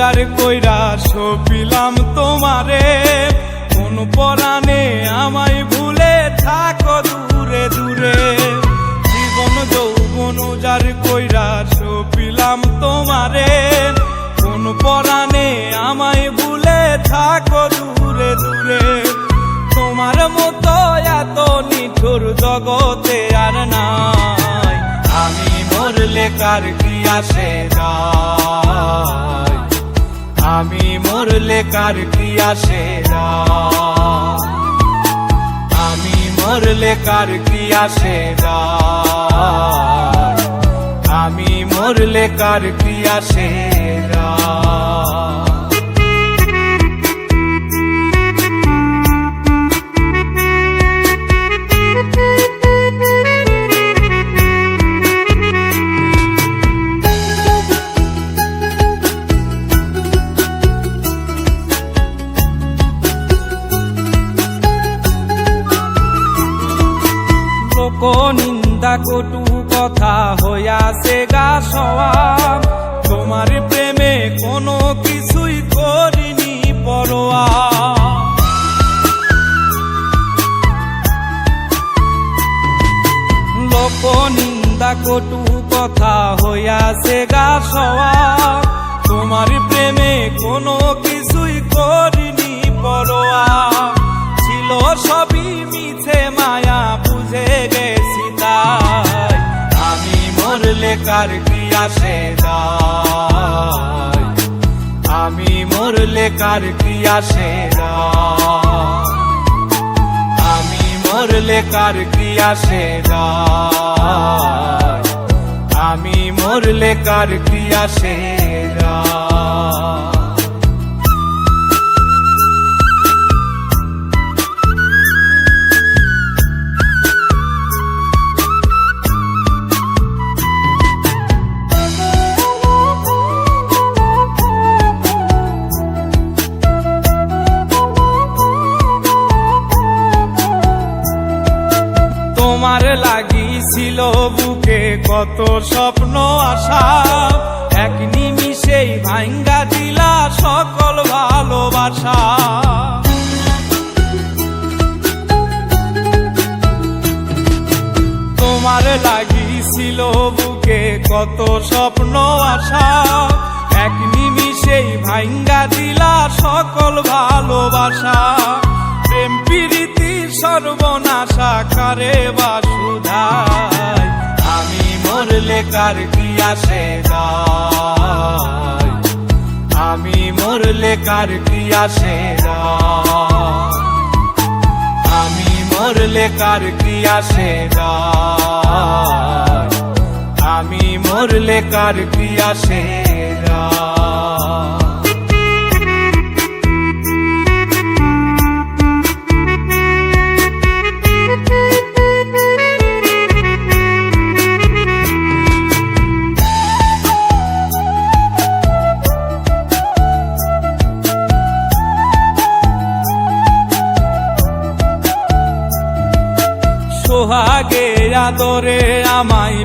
উজাড় কইরা সপিলাম তোমারে, কোন পরাণে আমায় ভুলে থাকো দূরে দূরে। জীবন যৌবন উজাড় কইরা সপিলাম তোমারে, কোন পরাণে আমায় ভুলে থাকো দূরে দূরে। তোমার মতো এত নিঠুর জগতে আর নাই, আমি মরলে কার কি আসে যায়, আমি মরলে কার কি আসে যায়, আমি মরলে কার কি আসে যায়, আমি মরলে কার কি আসে যায়। নিন্দা কটু কথা হইয়াছে গা সওয়াব, তোমার প্রেমে কোনো কিছুই করিনি পরোয়া। লোক নিন্দা কটু কথা হইয়াছে গা সওয়াব, তোমার প্রেমে কোনো কিছুই করিনি পরোয়া। ছিল সবই মিছে মায়া বুঝে গেছি তাই, আমি মরলে কার কি আসে যায়, আমি মরলে কার কি আসে যায়, আমি মরলে কার কি আসে যায়, আমি মরলে কার কি আসে যায়। তোমার লাগিছিল বুকে কত স্বপ্ন আশা, এক নিমিষেই ভাঙ্গা দিলা সকল ভালোবাসা। তোমার লাগিছিল বুকে কত স্বপ্ন আশা, এক নিমিষেই ভাঙ্গা দিলা সকল ভালোবাসা। প্রেম প্রীতি সর্বনাশা কারে বা সুধায়, আমি মরলে কার কি আসে যায়, আমি মরলে কার কি আসে যায়, আমি মরলে কার কি আসে যায়, আমি মরলে কার কি আসে যায়। সোহাগে আদরে আমায়